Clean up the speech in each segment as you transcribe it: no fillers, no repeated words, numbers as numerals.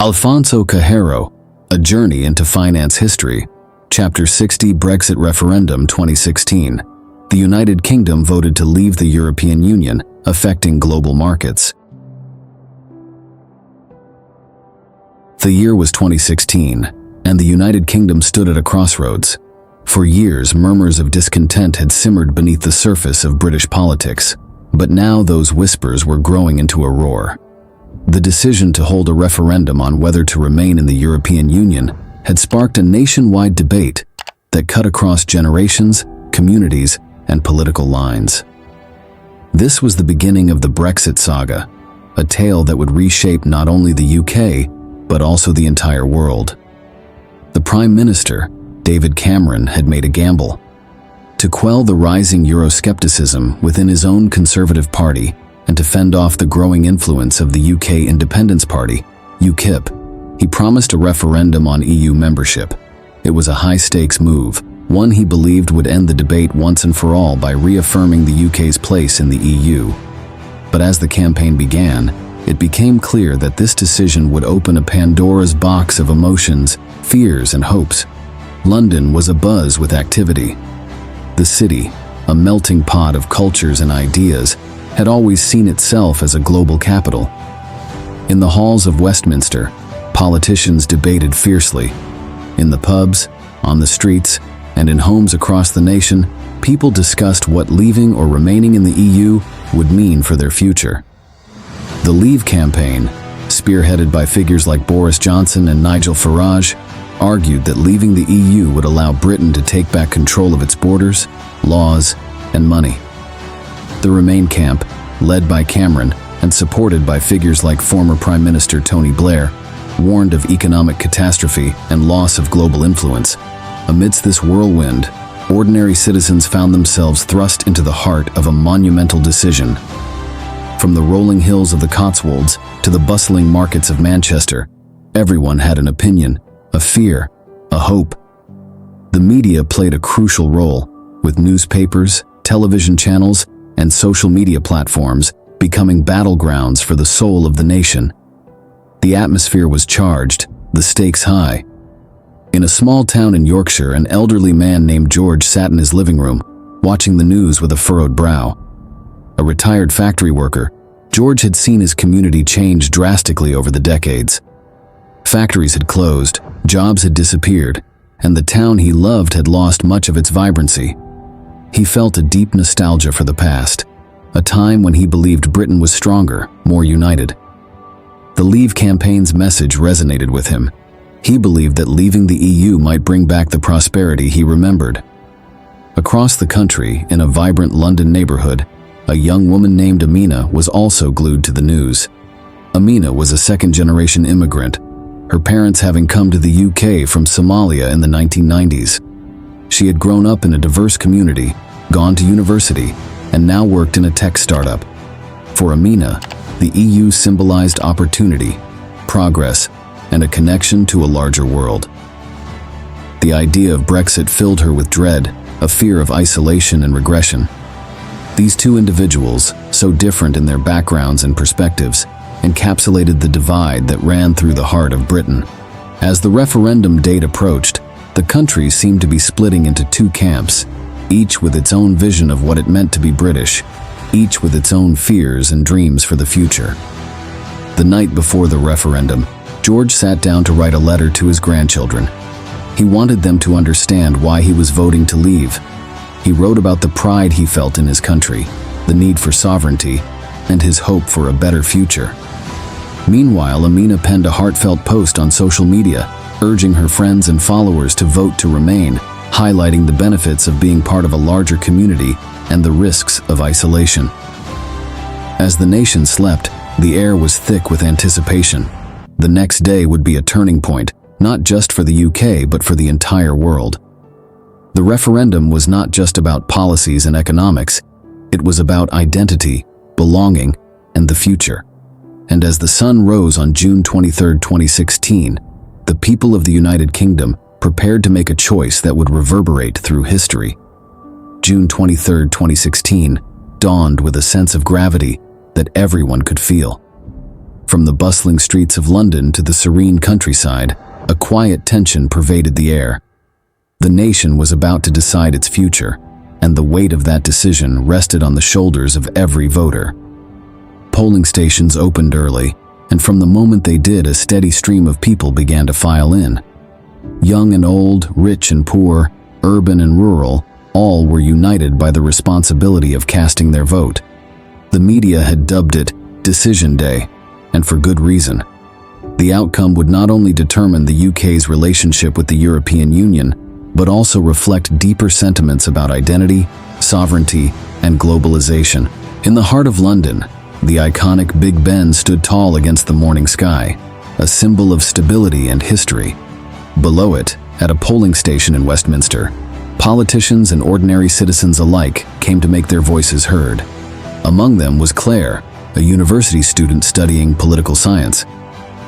Alfonso Cajero, A Journey into Finance History, Chapter 60, Brexit Referendum 2016. The United Kingdom voted to leave the European Union, affecting global markets. The year was 2016, and the United Kingdom stood at a crossroads. For years, murmurs of discontent had simmered beneath the surface of British politics, but now those whispers were growing into a roar. The decision to hold a referendum on whether to remain in the European Union had sparked a nationwide debate that cut across generations, communities, and political lines. This was the beginning of the Brexit saga, a tale that would reshape not only the UK, but also the entire world. The Prime Minister, David Cameron, had made a gamble. To quell the rising Euroscepticism within his own Conservative Party and to fend off the growing influence of the UK Independence Party, UKIP, he promised a referendum on EU membership. It was a high-stakes move, one he believed would end the debate once and for all by reaffirming the UK's place in the EU. But as the campaign began, it became clear that this decision would open a Pandora's box of emotions, fears, and hopes. London was abuzz with activity. The city, a melting pot of cultures and ideas, had always seen itself as a global capital. In the halls of Westminster, politicians debated fiercely. In the pubs, on the streets, and in homes across the nation, people discussed what leaving or remaining in the EU would mean for their future. The Leave campaign, spearheaded by figures like Boris Johnson and Nigel Farage, argued that leaving the EU would allow Britain to take back control of its borders, laws, and money. The Remain camp, led by Cameron and supported by figures like former Prime Minister Tony Blair, warned of economic catastrophe and loss of global influence. Amidst this whirlwind, ordinary citizens found themselves thrust into the heart of a monumental decision. From the rolling hills of the Cotswolds to the bustling markets of Manchester, everyone had an opinion, a fear, a hope. The media played a crucial role, with newspapers, television channels, and social media platforms becoming battlegrounds for the soul of the nation. The atmosphere was charged, the stakes high. In a small town in Yorkshire, an elderly man named George sat in his living room, watching the news with a furrowed brow. A retired factory worker, George had seen his community change drastically over the decades. Factories had closed, jobs had disappeared, and the town he loved had lost much of its vibrancy. He felt a deep nostalgia for the past, a time when he believed Britain was stronger, more united. The Leave campaign's message resonated with him. He believed that leaving the EU might bring back the prosperity he remembered. Across the country, in a vibrant London neighborhood, a young woman named Amina was also glued to the news. Amina was a second-generation immigrant, her parents having come to the UK from Somalia in the 1990s. She had grown up in a diverse community, gone to university, and now worked in a tech startup. For Amina, the EU symbolized opportunity, progress, and a connection to a larger world. The idea of Brexit filled her with dread, a fear of isolation and regression. These two individuals, so different in their backgrounds and perspectives, encapsulated the divide that ran through the heart of Britain. As the referendum date approached, the country seemed to be splitting into two camps, each with its own vision of what it meant to be British, each with its own fears and dreams for the future. The night before the referendum, George sat down to write a letter to his grandchildren. He wanted them to understand why he was voting to leave. He wrote about the pride he felt in his country, the need for sovereignty, and his hope for a better future. Meanwhile, Amina penned a heartfelt post on social media, urging her friends and followers to vote to remain, highlighting the benefits of being part of a larger community and the risks of isolation. As the nation slept, the air was thick with anticipation. The next day would be a turning point, not just for the UK but for the entire world. The referendum was not just about policies and economics, it was about identity, belonging, and the future. And as the sun rose on June 23, 2016, the people of the United Kingdom prepared to make a choice that would reverberate through history. June 23, 2016, dawned with a sense of gravity that everyone could feel. From the bustling streets of London to the serene countryside, a quiet tension pervaded the air. The nation was about to decide its future, and the weight of that decision rested on the shoulders of every voter. Polling stations opened early, and from the moment they did, a steady stream of people began to file in. Young and old, rich and poor, urban and rural, all were united by the responsibility of casting their vote. The media had dubbed it Decision Day, and for good reason. The outcome would not only determine the UK's relationship with the European Union, but also reflect deeper sentiments about identity, sovereignty, and globalization. In the heart of London, the iconic Big Ben stood tall against the morning sky, a symbol of stability and history. Below it, at a polling station in Westminster, politicians and ordinary citizens alike came to make their voices heard. Among them was Claire, a university student studying political science.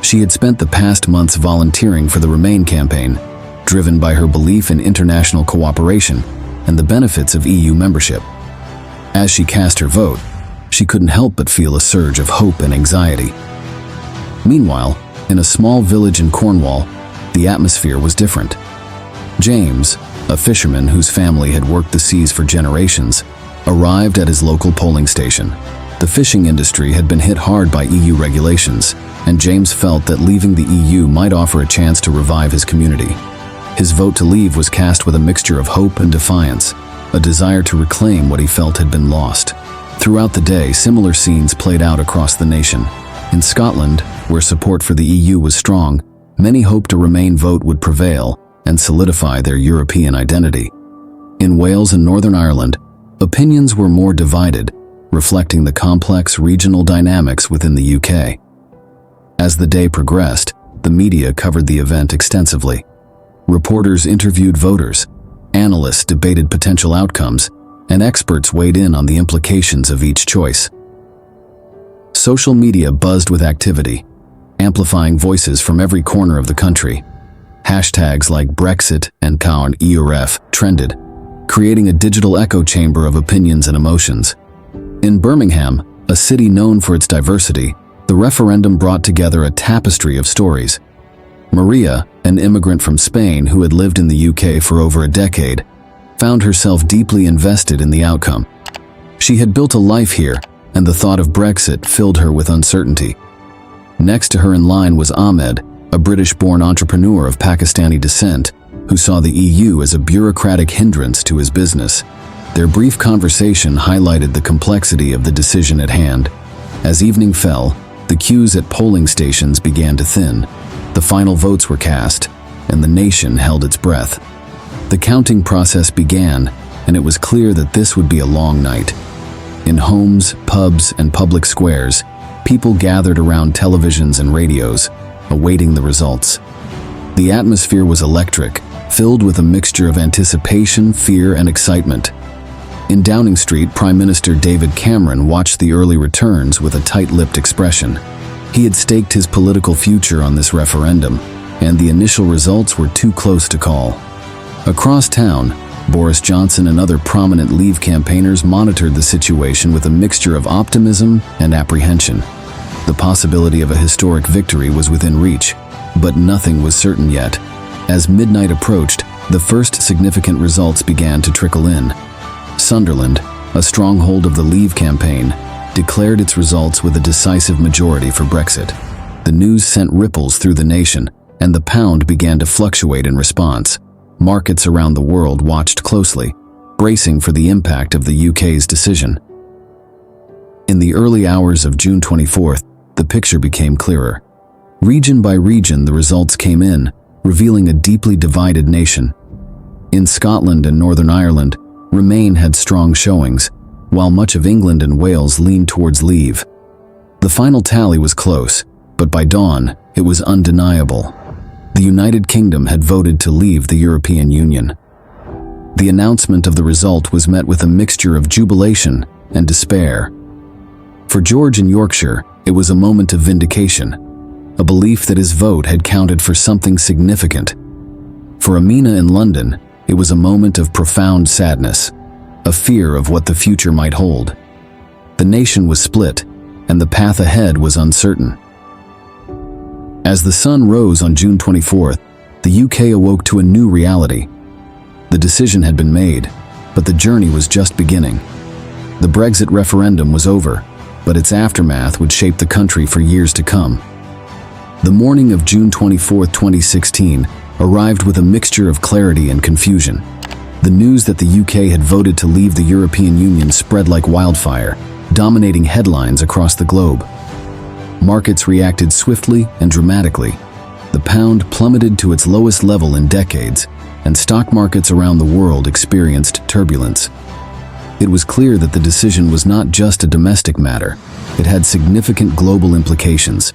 She had spent the past months volunteering for the Remain campaign, driven by her belief in international cooperation and the benefits of EU membership. As she cast her vote, she couldn't help but feel a surge of hope and anxiety. Meanwhile, in a small village in Cornwall, the atmosphere was different. James, a fisherman whose family had worked the seas for generations, arrived at his local polling station. The fishing industry had been hit hard by EU regulations, and James felt that leaving the EU might offer a chance to revive his community. His vote to leave was cast with a mixture of hope and defiance, a desire to reclaim what he felt had been lost. Throughout the day, similar scenes played out across the nation. In Scotland, where support for the EU was strong, many hoped a Remain vote would prevail and solidify their European identity. In Wales and Northern Ireland, opinions were more divided, reflecting the complex regional dynamics within the UK. As the day progressed, the media covered the event extensively. Reporters interviewed voters, analysts debated potential outcomes, and experts weighed in on the implications of each choice. Social media buzzed with activity, amplifying voices from every corner of the country. Hashtags like Brexit and EUREF trended, creating a digital echo chamber of opinions and emotions. In Birmingham, a city known for its diversity, the referendum brought together a tapestry of stories. Maria, an immigrant from Spain who had lived in the UK for over a decade, found herself deeply invested in the outcome. She had built a life here, and the thought of Brexit filled her with uncertainty. Next to her in line was Ahmed, a British-born entrepreneur of Pakistani descent, who saw the EU as a bureaucratic hindrance to his business. Their brief conversation highlighted the complexity of the decision at hand. As evening fell, the queues at polling stations began to thin. The final votes were cast, and the nation held its breath. The counting process began, and it was clear that this would be a long night. In homes, pubs, and public squares, people gathered around televisions and radios, awaiting the results. The atmosphere was electric, filled with a mixture of anticipation, fear, and excitement. In Downing Street, Prime Minister David Cameron watched the early returns with a tight-lipped expression. He had staked his political future on this referendum, and the initial results were too close to call. Across town, Boris Johnson and other prominent Leave campaigners monitored the situation with a mixture of optimism and apprehension. The possibility of a historic victory was within reach, but nothing was certain yet. As midnight approached, the first significant results began to trickle in. Sunderland, a stronghold of the Leave campaign, declared its results with a decisive majority for Brexit. The news sent ripples through the nation, and the pound began to fluctuate in response. Markets around the world watched closely, bracing for the impact of the UK's decision. In the early hours of June 24th, the picture became clearer. Region by region, the results came in, revealing a deeply divided nation. In Scotland and Northern Ireland, Remain had strong showings, while much of England and Wales leaned towards Leave. The final tally was close, but by dawn, it was undeniable. The United Kingdom had voted to leave the European Union. The announcement of the result was met with a mixture of jubilation and despair. For George in Yorkshire, it was a moment of vindication, a belief that his vote had counted for something significant. For Amina in London, it was a moment of profound sadness, a fear of what the future might hold. The nation was split, and the path ahead was uncertain. As the sun rose on June 24th, the UK awoke to a new reality. The decision had been made, but the journey was just beginning. The Brexit referendum was over, but its aftermath would shape the country for years to come. The morning of June 24, 2016, arrived with a mixture of clarity and confusion. The news that the UK had voted to leave the European Union spread like wildfire, dominating headlines across the globe. Markets reacted swiftly and dramatically. The pound plummeted to its lowest level in decades, and stock markets around the world experienced turbulence. It was clear that the decision was not just a domestic matter. It had significant global implications.